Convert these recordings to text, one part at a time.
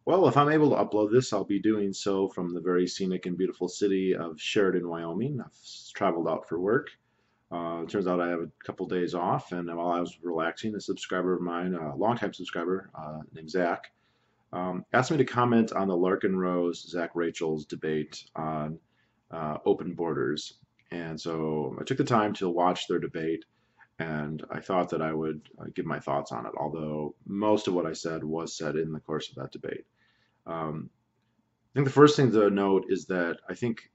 Well, if I'm able to upload this, I'll be doing so from the very scenic and beautiful city of Sheridan, Wyoming. I've traveled out for work. It turns out I have a couple days off, and while I was relaxing, a subscriber of mine, a longtime subscriber named Zach, asked me to comment on the Larken Rose Zach Rachel's debate on open borders. And so I took the time to watch their debate, and I thought that I would give my thoughts on it, although most of what I said was said in the course of that debate. Um, I think the first thing to note is that I think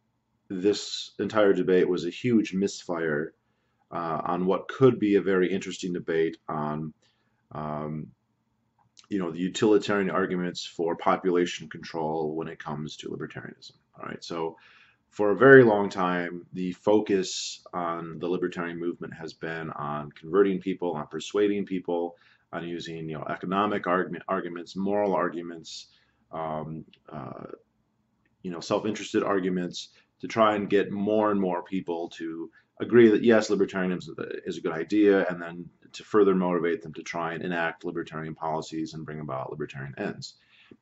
this entire debate was a huge misfire on what could be a very interesting debate on, um, the utilitarian arguments for population control when it comes to libertarianism. All right, so for a very long time, the focus on the libertarian movement has been on converting people, on persuading people, on using economic arguments, moral arguments, um, uh, self-interested arguments to try and get more and more people to agree that yes, libertarianism is a good idea, and then to further motivate them to try and enact libertarian policies and bring about libertarian ends.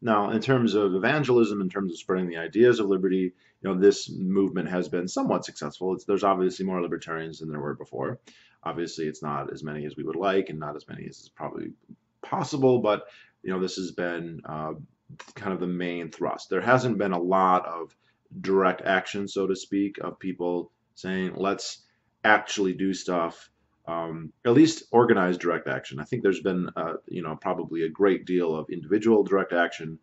Now, in terms of evangelism, in terms of spreading the ideas of liberty, this movement has been somewhat successful. There's obviously more libertarians than there were before. Obviously, it's not as many as we would like, and not as many as is probably possible. But this has been kind of the main thrust. There hasn't been a lot of direct action, so to speak, of people saying, let's actually do stuff, at least organized direct action. I think there's been, probably a great deal of individual direct action,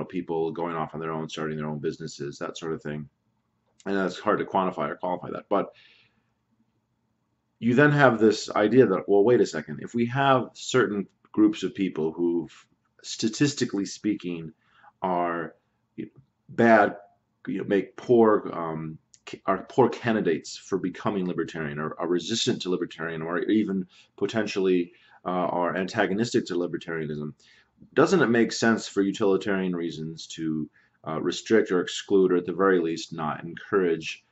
people going off on their own, starting their own businesses, that sort of thing. And that's hard to quantify or qualify that. But you then have this idea that, well, wait a second, if we have certain groups of people who, statistically speaking, are bad, make poor, are poor candidates for becoming libertarian, or are resistant to libertarian, or even potentially are antagonistic to libertarianism, doesn't it make sense for utilitarian reasons to restrict or exclude, or at the very least not encourage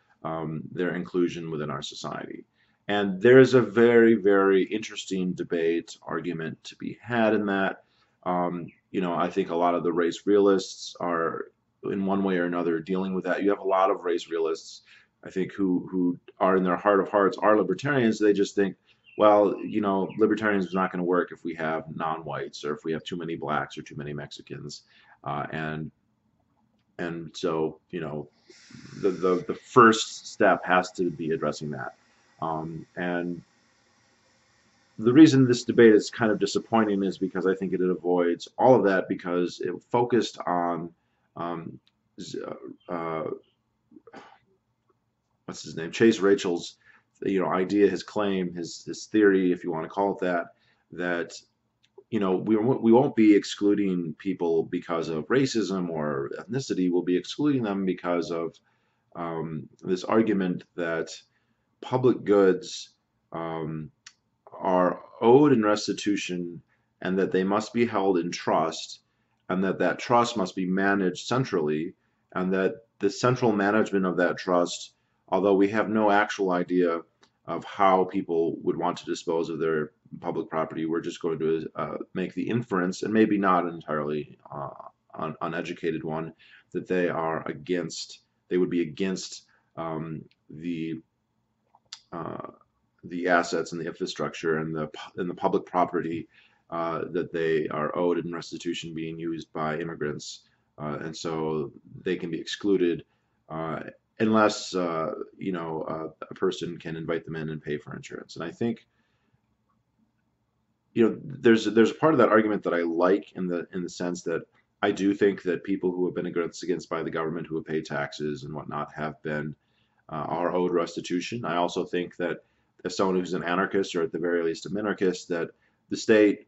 their inclusion within our society? And there's a very, very interesting debate, argument to be had in that. I think a lot of the race realists are, in one way or another, dealing with that. You have a lot of race realists, I think, who are in their heart of hearts are libertarians. They just think, well, libertarianism is not going to work if we have non-whites, or if we have too many blacks or too many Mexicans, and so the first step has to be addressing that. And the reason this debate is kind of disappointing is because I think it avoids all of that, because it focused on um, uh, what's his name, Chase Rachel's, idea, his claim, his theory, if you want to call it that, that we won't be excluding people because of racism or ethnicity. We'll be excluding them because of this argument that public goods um, are owed in restitution, and that they must be held in trust, and that trust must be managed centrally, and that the central management of that trust, although we have no actual idea of how people would want to dispose of their public property, we're just going to make the inference, and maybe not an entirely uneducated one, that they would be against the uh, the assets and the infrastructure and the public property that they are owed in restitution being used by immigrants, and so they can be excluded unless a person can invite them in and pay for insurance. And I think there's a part of that argument that I like, in the sense that I do think that people who have been against by the government, who have paid taxes and whatnot, have been are owed restitution. I also think that as someone who's an anarchist, or at the very least a minarchist, that the state,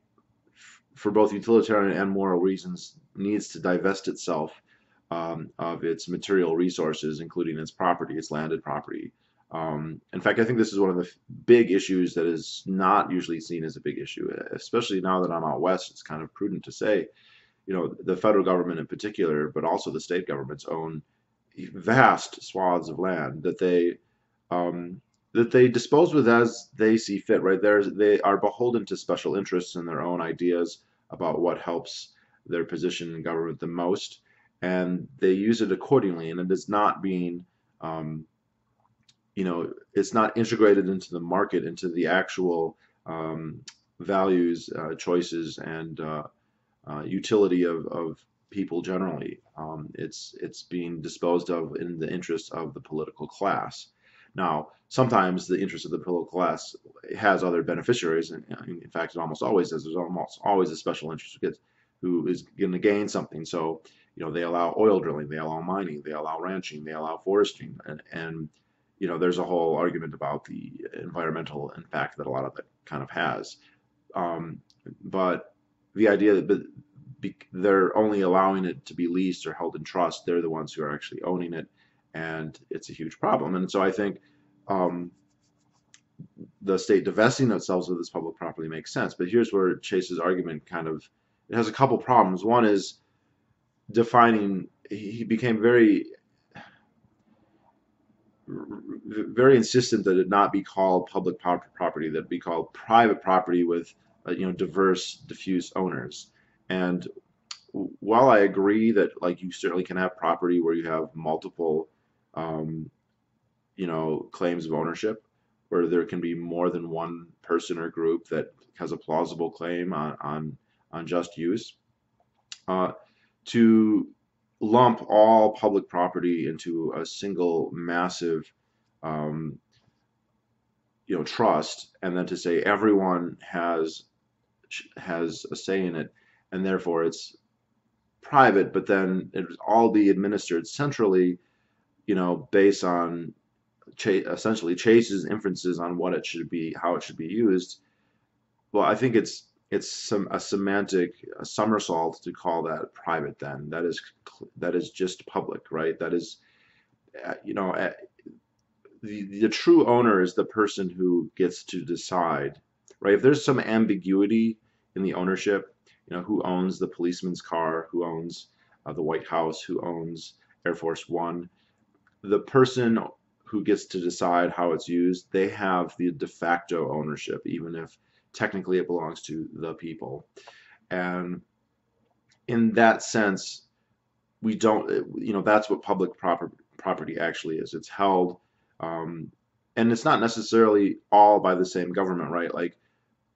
for both utilitarian and moral reasons, needs to divest itself of its material resources, including its property, its landed property. In fact, I think this is one of the big issues that is not usually seen as a big issue, especially now that I'm out west. It's kind of prudent to say, the federal government in particular, but also the state governments, own vast swaths of land um, that they dispose with as they see fit. Right, they are beholden to special interests and their own ideas about what helps their position in government the most, and they use it accordingly, and it is not being um, it's not integrated into the market, into the actual values, choices, and utility of people generally. It's being disposed of in the interest of the political class. Now, sometimes the interest of the political class has other beneficiaries, and in fact, it almost always does. There's almost always a special interest who is going to gain something. So, they allow oil drilling, they allow mining, they allow ranching, they allow foresting, and there's a whole argument about the environmental impact that a lot of that kind of has. Um, but the idea that they're only allowing it to be leased or held in trust, they're the ones who are actually owning it, and it's a huge problem. And so I think um, the state divesting itself of this public property makes sense. But here's where Chase's argument it has a couple problems. One is defining. He became very insistent that it not be called public property, that it be called private property with diverse, diffuse owners. And while I agree that like you certainly can have property where you have multiple um, claims of ownership, where there can be more than one person or group that has a plausible claim on just use, uh, to lump all public property into a single massive um, trust, and then to say everyone has a say in it, and therefore it's private, but then it would all be administered centrally, based on essentially Chase's inferences on what it should be, how it should be used. Well, I think it's a semantic somersault to call that private. Then that is just public, right? That is, the true owner is the person who gets to decide, right? If there's some ambiguity in the ownership, who owns the policeman's car, who owns the White House, who owns Air Force One, the person who gets to decide how it's used, they have the de facto ownership, even if technically it belongs to the people. And in that sense, we don't, that's what public property actually is. It's held, um, and it's not necessarily all by the same government, right? Like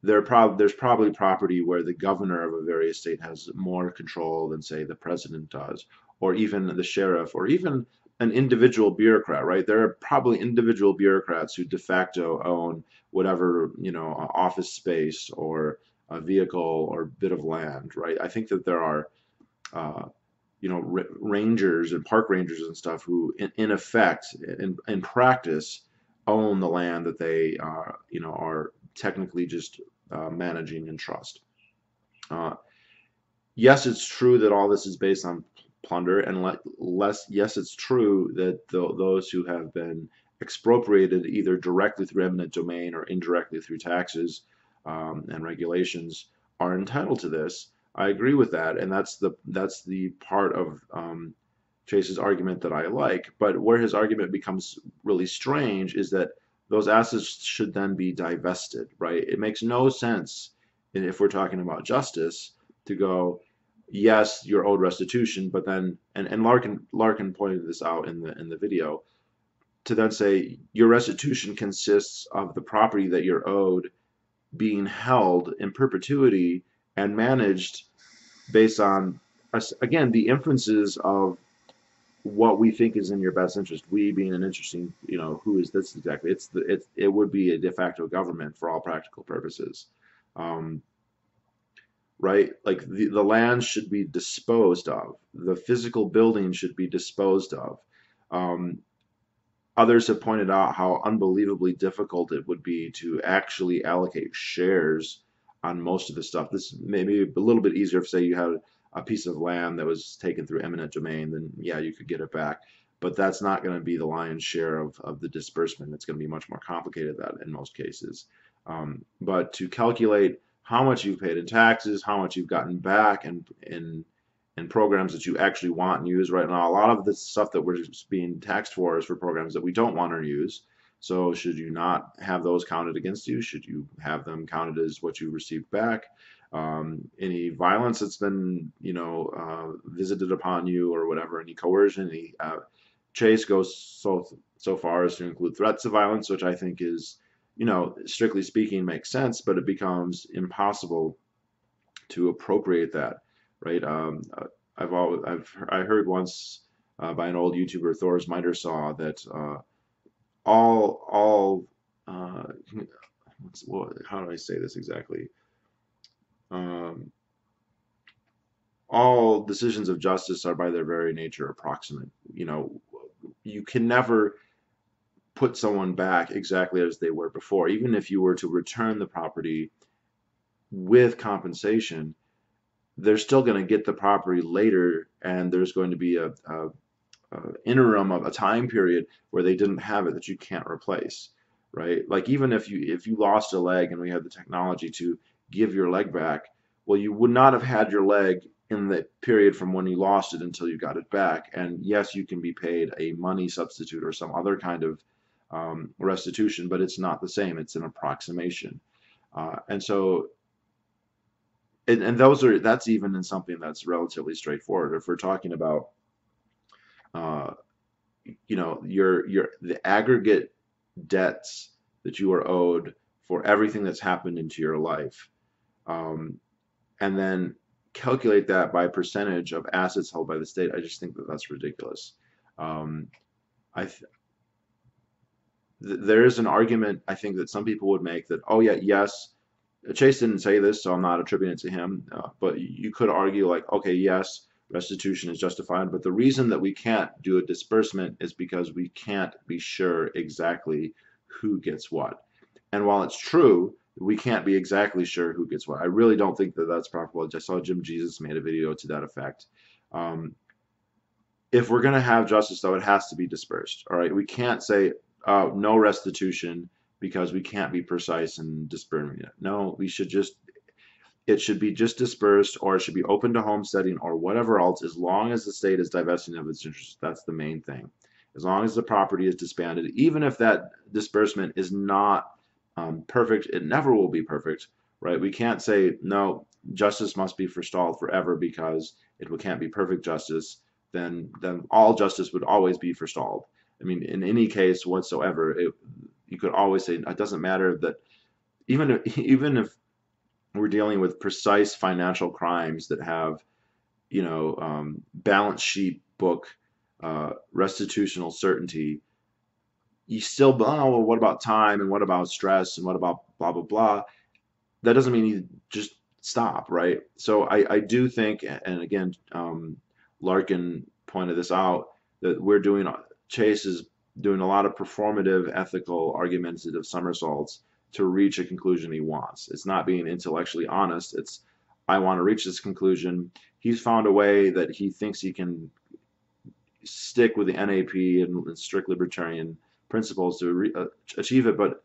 there's probably property where the governor of a various state has more control than, say, the president does, or even the sheriff, or even an individual bureaucrat, right? There are probably individual bureaucrats who de facto own whatever, office space or a vehicle or bit of land, right? I think that there are, uh, rangers and park rangers and stuff who, in effect, in practice, own the land that they, are technically just managing in trust. Uh, yes, it's true that all this is based on plunder, and yes, it's true that those who have been expropriated either directly through eminent domain or indirectly through taxes and regulations are entitled to this. I agree with that, and that's the part of Chase's argument that I like. But where his argument becomes really strange is that those assets should then be divested, right? It makes no sense, if we're talking about justice, to go, yes, you're owed restitution, but then, and Larken pointed this out in the video, to then say your restitution consists of the property that you're owed being held in perpetuity and managed based on, again, the inferences of what we think is in your best interest. We being an interesting, who is this exactly? It would be a de facto government for all practical purposes. Right? Like the land should be disposed of. The physical building should be disposed of. Um, Others have pointed out how unbelievably difficult it would be to actually allocate shares on most of the stuff. This may be a little bit easier if, say, you had a piece of land that was taken through eminent domain, then yeah, you could get it back. But that's not going to be the lion's share of the disbursement. It's going to be much more complicated than that in most cases. But to calculate how much you've paid in taxes, how much you've gotten back in programs that you actually want and use right now. A lot of the stuff that we're just being taxed for is for programs that we don't want to use. So should you not have those counted against you? Should you have them counted as what you received back? Any violence that's been, visited upon you or whatever, any coercion, any Chase goes so far as to include threats of violence, which I think is, strictly speaking, makes sense, but it becomes impossible to appropriate that, right? I heard once by an old YouTuber, Thor's Miter Saw, that all how do I say this exactly? Um, all decisions of justice are by their very nature approximate. You can never put someone back exactly as they were before. Even if you were to return the property with compensation, they're still going to get the property later, and there's going to be a interim of a time period where they didn't have it that you can't replace, right? Like even if you lost a leg and we had the technology to give your leg back, well, you would not have had your leg in the period from when you lost it until you got it back. And yes, you can be paid a money substitute or some other kind of restitution, but it's not the same. It's an approximation, and so. And that's even in something that's relatively straightforward. If we're talking about uh, your the aggregate debts that you are owed for everything that's happened into your life, um, and then calculate that by percentage of assets held by the state. I just think that that's ridiculous. Um, I th there is an argument I think that some people would make that, oh yeah, yes, Chase didn't say this, so I'm not attributing it to him. But you could argue like, okay, yes, restitution is justified, but the reason that we can't do a disbursement is because we can't be sure exactly who gets what. And while it's true, we can't be exactly sure who gets what. I really don't think that that's proper. I saw Jim Jesus made a video to that effect. Um, if we're going to have justice, though, it has to be dispersed. All right, we can't say no restitution because we can't be precise in disbursing it. No, it should be just dispersed, or it should be open to homesteading or whatever else, as long as the state is divesting of its interest. That's the main thing. As long as the property is disbanded, even if that disbursement is not perfect, it never will be perfect, right? We can't say no, justice must be forestalled forever because it can't be perfect justice. Then all justice would always be forestalled. I mean, in any case whatsoever, you could always say it doesn't matter that even if we're dealing with precise financial crimes that have, balance sheet book restitutional certainty, you still, oh, well, what about time and what about stress and what about blah, blah, blah? That doesn't mean you just stop, right? So I do think, and again, Larken pointed this out, that Chase is doing a lot of performative, ethical, argumentative somersaults to reach a conclusion he wants. It's not being intellectually honest. It's, I want to reach this conclusion. He's found a way that he thinks he can stick with the NAP and strict libertarian principles to achieve it. But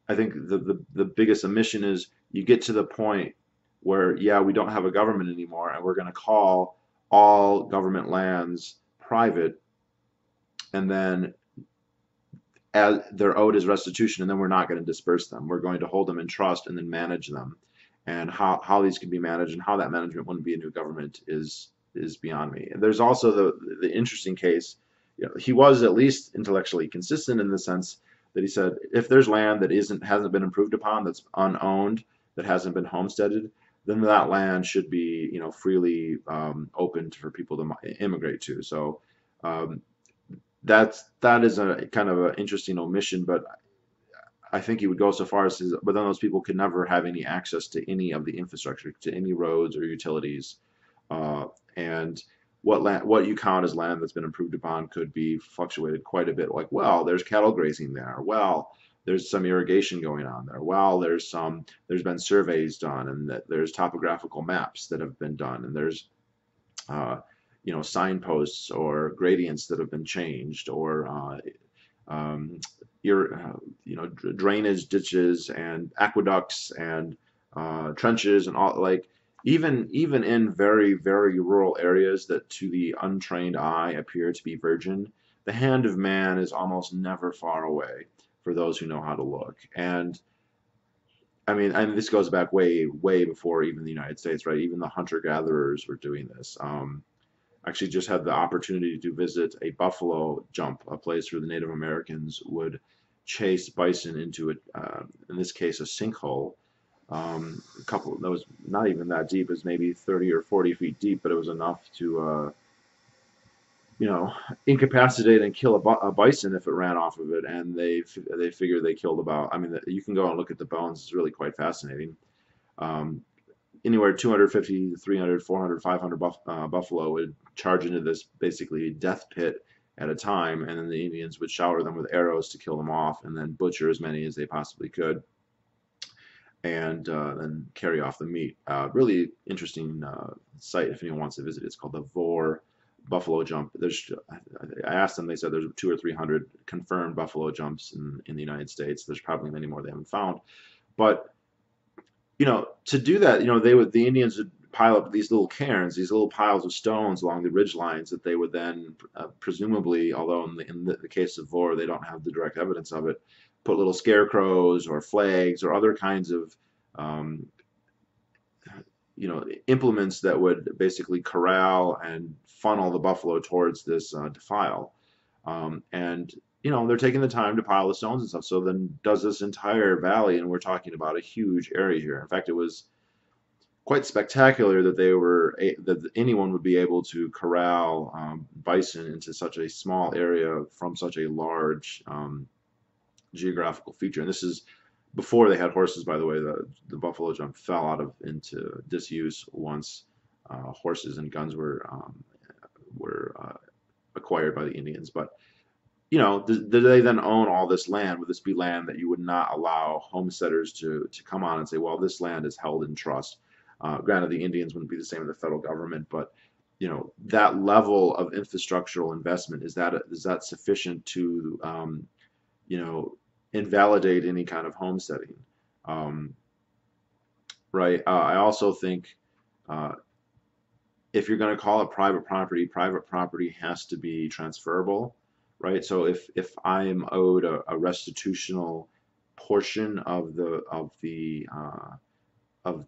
I think the biggest omission is you get to the point where, yeah, we don't have a government anymore, and we're going to call all government lands private, and then as they're owed as restitution, and then we're not going to disperse them. We're going to hold them in trust and then manage them. And how these can be managed and how that management wouldn't be a new government is beyond me. And there's also the interesting case. He was at least intellectually consistent in the sense that he said if there's land that hasn't been improved upon, that's unowned, that hasn't been homesteaded, then that land should be freely open for people to immigrate to. So um, that is a kind of an interesting omission, but I think he would go so far as to, but then those people could never have any access to any of the infrastructure, to any roads or utilities, and what you count as land that's been improved upon could be fluctuated quite a bit. Like, well, there's cattle grazing there. Well, there's some irrigation going on there. Well, there's been surveys done, and that there's topographical maps that have been done, and there's signposts or gradients that have been changed, or drainage ditches and aqueducts and trenches and all, like even in very, very rural areas that to the untrained eye appear to be virgin, the hand of man is almost never far away for those who know how to look. And I mean, and this goes back way, way before even the United States, right? Even the hunter-gatherers were doing this. Actually, just had the opportunity to visit a buffalo jump, a place where the Native Americans would chase bison into in this case, a sinkhole. A couple that was not even that deep, it was maybe 30 or 40 feet deep, but it was enough to you know, incapacitate and kill a bison if it ran off of it. And they figure they killed about. I mean, you can go and look at the bones; it's really quite fascinating. Um, Anywhere 250, 300, 400, 500 buffalo would charge into this basically death pit at a time, and then the Indians would shower them with arrows to kill them off, and then butcher as many as they possibly could, and then carry off the meat. Really interesting site if anyone wants to visit. It's called the Vor Buffalo Jump. I asked them, they said there's 200 or 300 confirmed buffalo jumps in the United States. There's probably many more they haven't found, but to do that, the Indians would pile up these little cairns, these little piles of stones along the ridge lines that they would then, presumably, although in the case of Vor, they don't have the direct evidence of it, put little scarecrows or flags or other kinds of, um, implements that would basically corral and funnel the buffalo towards this defile. And they're taking the time to pile the stones and stuff. So then does this entire valley, and we're talking about a huge area here. In fact, it was quite spectacular that that anyone would be able to corral bison into such a small area from such a large geographical feature. And this is before they had horses, by the way. The buffalo jump fell into disuse once horses and guns were acquired by the Indians. But did they then own all this land? Would this be land that you would not allow homesteaders to come on and say, well, this land is held in trust? Granted, the Indians wouldn't be the same as the federal government, but that level of infrastructural investment, is that sufficient to invalidate any kind of homesteading? Um, right. I also think if you're going to call it private property has to be transferable, right? So if I'm owed a restitutional portion of the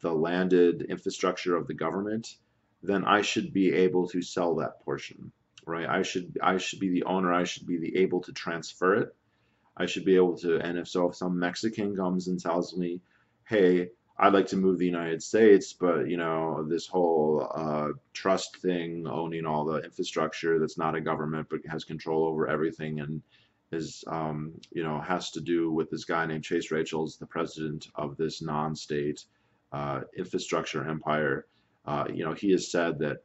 landed infrastructure of the government, then I should be able to sell that portion, right? I should be the owner. I should be able to transfer it. I should be able to, and if some Mexican comes and tells me, hey, I'd like to move to the United States, but this whole trust thing, owning all the infrastructure that's not a government but has control over everything, and has to do with this guy named Chase Rachel's the president of this non-state infrastructure empire. He has said that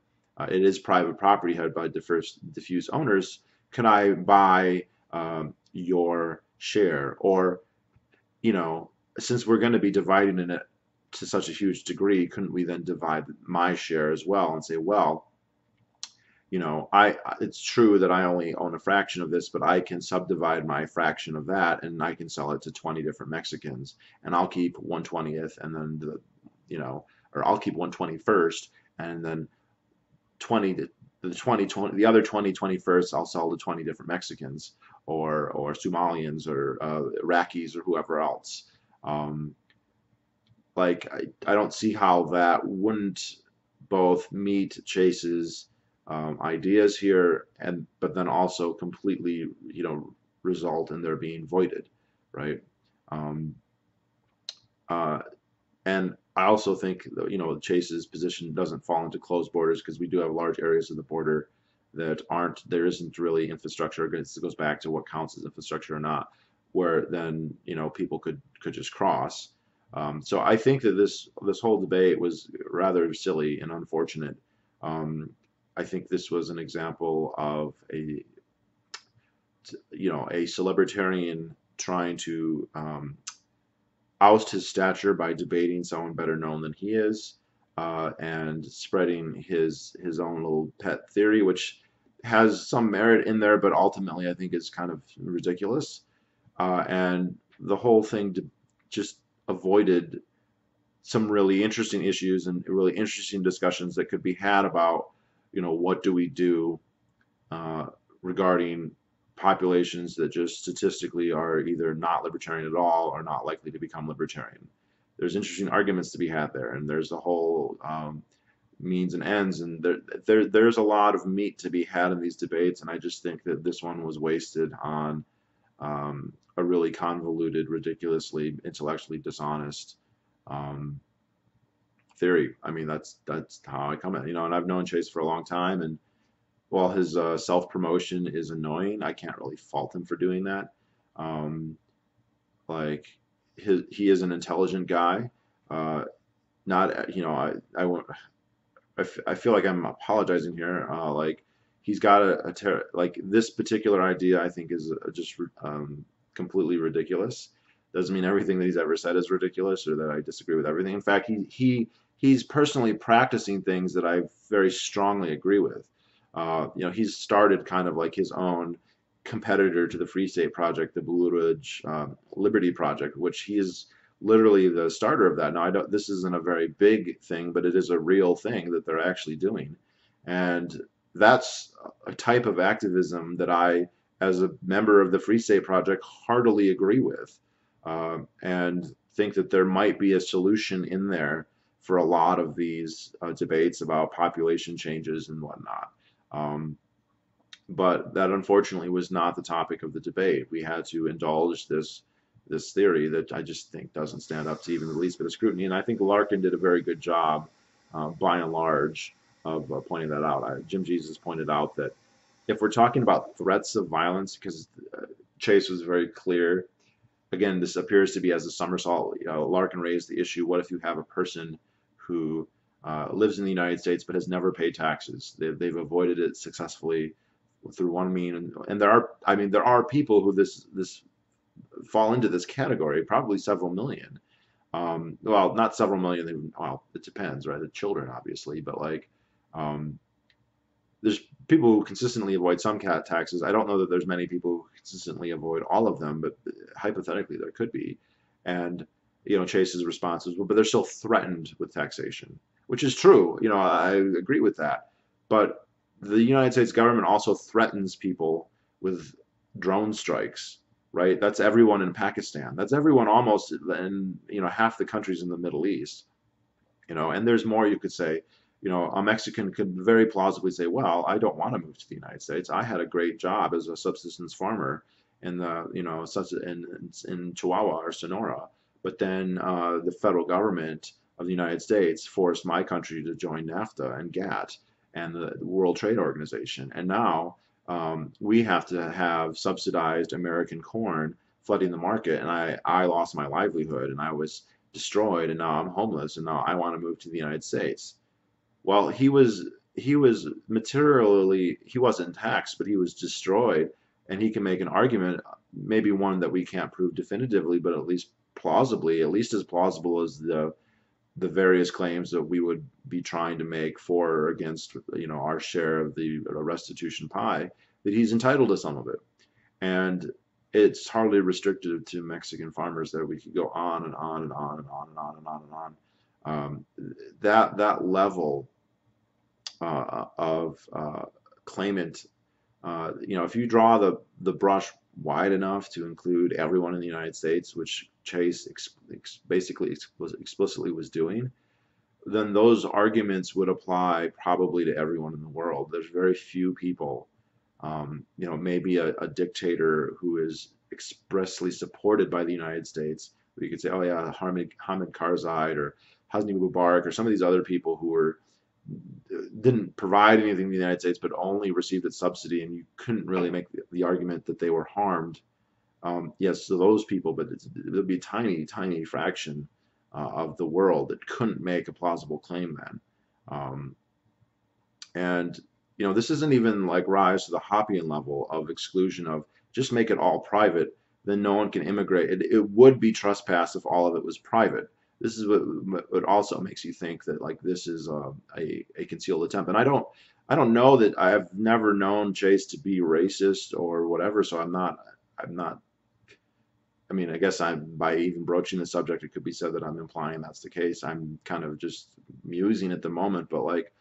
it is private property held by diffuse owners. Can I buy your share? Or, since we're going to be dividing it to such a huge degree, couldn't we then divide my share as well and say, well, it's true that I only own a fraction of this, but I can subdivide my fraction of that, and I can sell it to 20 different Mexicans, and I'll keep 1/20th, and then or I'll keep 1/21st, and then 20 the other 20/21st I'll sell to 20 different Mexicans or Somalians or Iraqis or whoever else. Um, like I don't see how that wouldn't both meet Chase's ideas here, but then also completely result in their being voided, right? Um, uh, and I also think that, Chase's position doesn't fall into closed borders, because we do have large areas of the border that there isn't really infrastructure. It goes back to what counts as infrastructure or not, where then people could just cross. So I think that this whole debate was rather silly and unfortunate. I think this was an example of a celebritarian trying to oust his stature by debating someone better known than he is, and spreading his own little pet theory, which has some merit in there, but ultimately I think is kind of ridiculous. And the whole thing just avoided some really interesting issues and really interesting discussions that could be had about, what do we do uh, regarding populations that just statistically are either not libertarian at all or not likely to become libertarian. there's interesting arguments to be had there, and there's a whole means and ends, and there's a lot of meat to be had in these debates, and I just think that this one was wasted on a really convoluted, ridiculously intellectually dishonest um, theory. I mean, that's how I come at, and I've known Chase for a long time, and while his self-promotion is annoying, I can't really fault him for doing that. Um, like he is an intelligent guy. Uh, not, I won't. I feel like I'm apologizing here. Like he's got like this particular idea. I think is just completely ridiculous. Doesn't mean everything that he's ever said is ridiculous or that I disagree with everything. In fact, he's personally practicing things that I very strongly agree with. He's started kind of like his own competitor to the Free State Project, the Blue Ridge Liberty Project, which he is literally the starter of that. Now, I don't, this isn't a very big thing, but it is a real thing that they're actually doing. And that's a type of activism that I, as a member of the Free State Project, heartily agree with, and think that there might be a solution in there for a lot of these debates about population changes and whatnot. Um, but that unfortunately was not the topic of the debate. We had to indulge this theory that I just think doesn't stand up to even the least bit of scrutiny. And I think Larken did a very good job, by and large, of pointing that out. Jim Jesus pointed out that if we're talking about threats of violence, because Chase was very clear, again, this appears to be as a somersault. Larken raised the issue: what if you have a person who lives in the United States but has never paid taxes? They've avoided it successfully through one mean, and there are people who this fall into this category, probably several million. Well, not several million. Well, it depends, right? The children, obviously, but like, um, there's people who consistently avoid some cat taxes. I don't know that there's many people who consistently avoid all of them, but hypothetically there could be. And Chase's response is, well, but they're still threatened with taxation, which is true. I agree with that. But the United States government also threatens people with drone strikes, right? That's everyone in Pakistan. That's everyone almost in half the countries in the Middle East. And there's more you could say. A Mexican could very plausibly say, well, I don't want to move to the United States. I had a great job as a subsistence farmer in such in Chihuahua or Sonora, but then the federal government of the United States forced my country to join NAFTA and GATT and the World Trade Organization, and now we have to have subsidized American corn flooding the market, and I lost my livelihood, and I was destroyed, and now I'm homeless, and now I want to move to the United States. Well, he was materially, he wasn't taxed, but he was destroyed, and he can make an argument, maybe one that we can't prove definitively, but at least plausibly, at least as plausible as the various claims that we would be trying to make for or against, our share of the restitution pie, that he's entitled to some of it. And it's hardly restricted to Mexican farmers there. We could go on and on and on and on and on and on and on. That level of claimant, if you draw the brush wide enough to include everyone in the United States, which Chase basically explicitly was doing, then those arguments would apply probably to everyone in the world. There's very few people, maybe a dictator who is expressly supported by the United States, where you could say, oh yeah, Hamid Karzai or Hosni Mubarak or some of these other people who didn't provide anything to the United States but only received its subsidy, and you couldn't really make the argument that they were harmed. Yes, to those people, but it would be a tiny, tiny fraction of the world that couldn't make a plausible claim then. And this isn't even like rise to the Hoppian level of exclusion of just make it all private, then no one can immigrate. It would be trespass if all of it was private. This is what also makes you think that like this is a concealed attempt. And I don't know that I've never known Chase to be racist or whatever. So I'm not. I mean, I guess by even broaching the subject, it could be said that I'm implying that's the case. I'm kind of just musing at the moment, but like,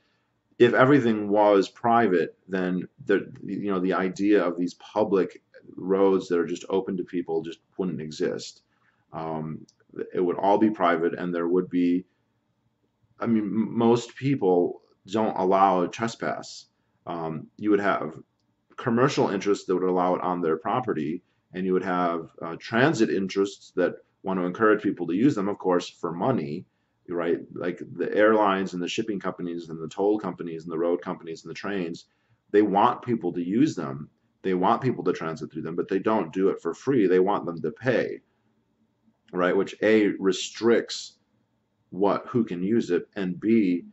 if everything was private, then the idea of these public roads that are just open to people just wouldn't exist. It would all be private, and there would be, I mean, most people don't allow a trespass. You would have commercial interests that would allow it on their property, and you would have transit interests that want to encourage people to use them, of course, for money, right? Like the airlines and the shipping companies and the toll companies and the road companies and the trains, they want people to use them. They want people to transit through them, but they don't do it for free. They want them to pay, right? Which A, restricts who can use it, and B,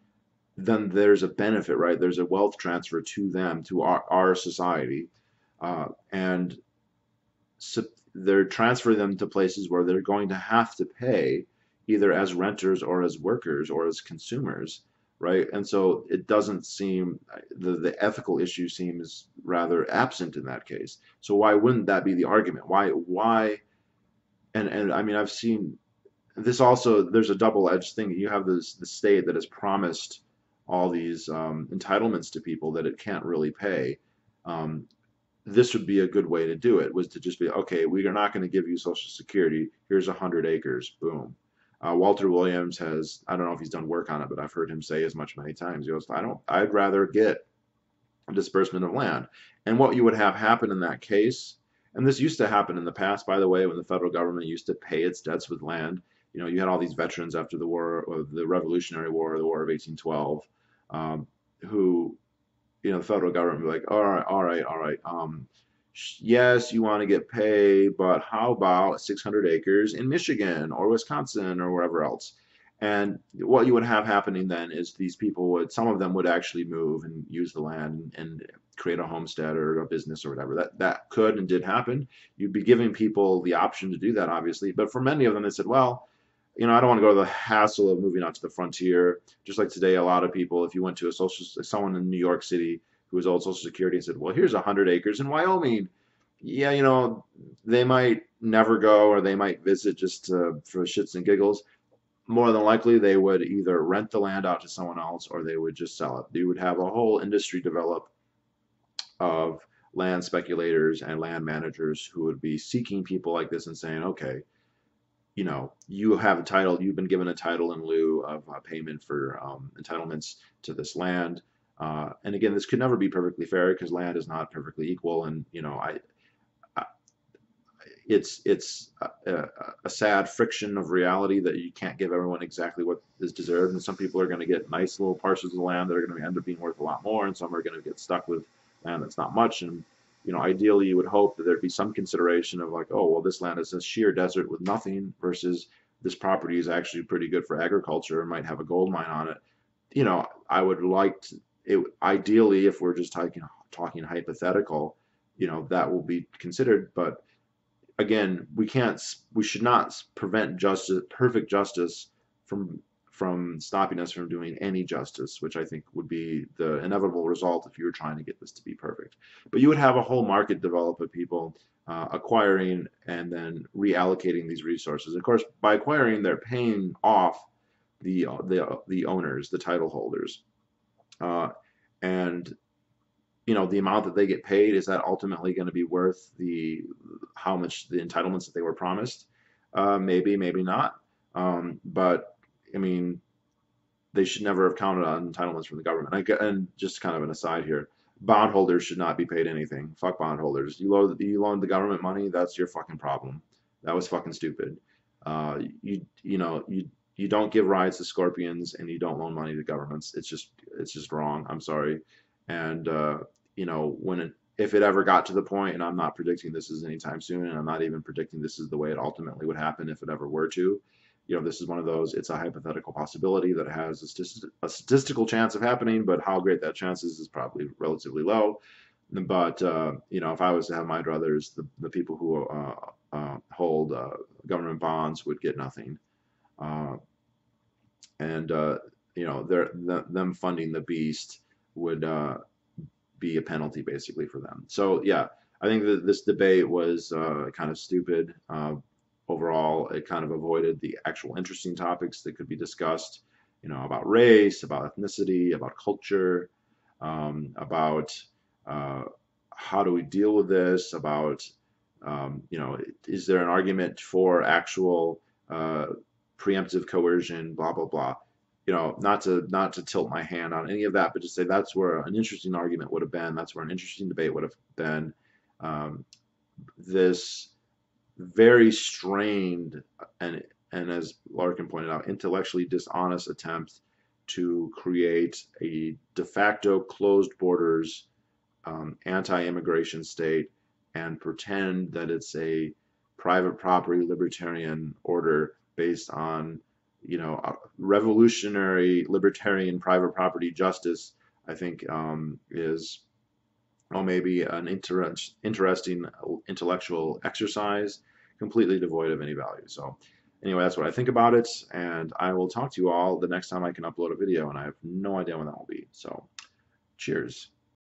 then there's a benefit, right? There's a wealth transfer to them, to our society, and so they're transferring them to places where they're going to have to pay either as renters or as workers or as consumers, right? And so it doesn't seem, the ethical issue seems rather absent in that case. So why wouldn't that be the argument? Why? And I mean, I've seen this also. There's a double-edged thing. You have the state that has promised all these entitlements to people that it can't really pay. Um, this would be a good way to do it, was to just be, okay, we are not going to give you Social Security. Here's 100 acres. Boom. Walter Williams has, I don't know if he's done work on it, but I've heard him say as much many times. He goes, I'd rather get a disbursement of land. And what you would have happen in that case, and this used to happen in the past, by the way, when the federal government used to pay its debts with land. You know, you had all these veterans after the war, or the Revolutionary War, the War of 1812, who, you know, the federal government would be like, all right. Yes, you want to get paid, but how about 600 acres in Michigan or Wisconsin or wherever else? And what you would have happening then is these people would, some of them would actually move and use the land and create a homestead or a business or whatever. That could and did happen. You'd be giving people the option to do that, obviously. But for many of them, they said, well, you know, I don't want to go to the hassle of moving out to the frontier. Just like today, a lot of people, if you went to someone in New York City who was old Social Security and said, well, here's 100 acres in Wyoming. Yeah, you know, they might never go, or they might visit just for shits and giggles. More than likely, they would either rent the land out to someone else or they would just sell it. You would have a whole industry develop of land speculators and land managers who would be seeking people like this and saying, okay, you know, you have a title, you've been given a title in lieu of payment for entitlements to this land. And again, this could never be perfectly fair because land is not perfectly equal. And, you know, it's a sad friction of reality that you can't give everyone exactly what is deserved. And some people are going to get nice little parcels of land that are going to end up being worth a lot more. And some are going to get stuck with land that's not much. And, you know, ideally you would hope that there'd be some consideration of like, oh, well, this land is a sheer desert with nothing versus this property is actually pretty good for agriculture and might have a gold mine on it. You know, I would like to, ideally, if we're just talking hypothetical, you know, that will be considered. But again, we should not prevent perfect justice from stopping us from doing any justice, which I think would be the inevitable result if you were trying to get this to be perfect. But you would have a whole market develop of people acquiring and then reallocating these resources. Of course, by acquiring, they're paying off the owners, the title holders, and you know, the amount that they get paid, is that ultimately going to be worth how much the entitlements that they were promised? Maybe, maybe not. But I mean, they should never have counted on entitlements from the government. And just kind of an aside here, bondholders should not be paid anything. Fuck bondholders. You loaned the government money, that's your fucking problem. That was fucking stupid. You don't give rides to scorpions and you don't loan money to governments. It's just wrong. I'm sorry. And you know, if it ever got to the point, and I'm not predicting this is anytime soon, and I'm not even predicting this is the way it ultimately would happen if it ever were to, you know, this is one of those, it's a hypothetical possibility that has a statistical chance of happening, but how great that chance is probably relatively low. But you know, if I was to have my druthers, the people who hold government bonds would get nothing. And you know, them funding the beast would be a penalty basically for them. So yeah, I think that this debate was kind of stupid. Overall, it kind of avoided the actual interesting topics that could be discussed, you know, about race, about ethnicity, about culture, about how do we deal with this, about, you know, is there an argument for actual uh, preemptive coercion, blah blah blah. You know, not to tilt my hand on any of that, but to say that's where an interesting argument would have been. That's where an interesting debate would have been. Um, this very strained and as Larkin pointed out, intellectually dishonest attempt to create a de facto closed borders anti-immigration state and pretend that it's a private property libertarian order based on, you know, revolutionary libertarian private property justice. I think is well, maybe an interesting intellectual exercise, completely devoid of any value. So anyway, that's what I think about it, and I will talk to you all the next time I can upload a video, and I have no idea when that will be. So cheers.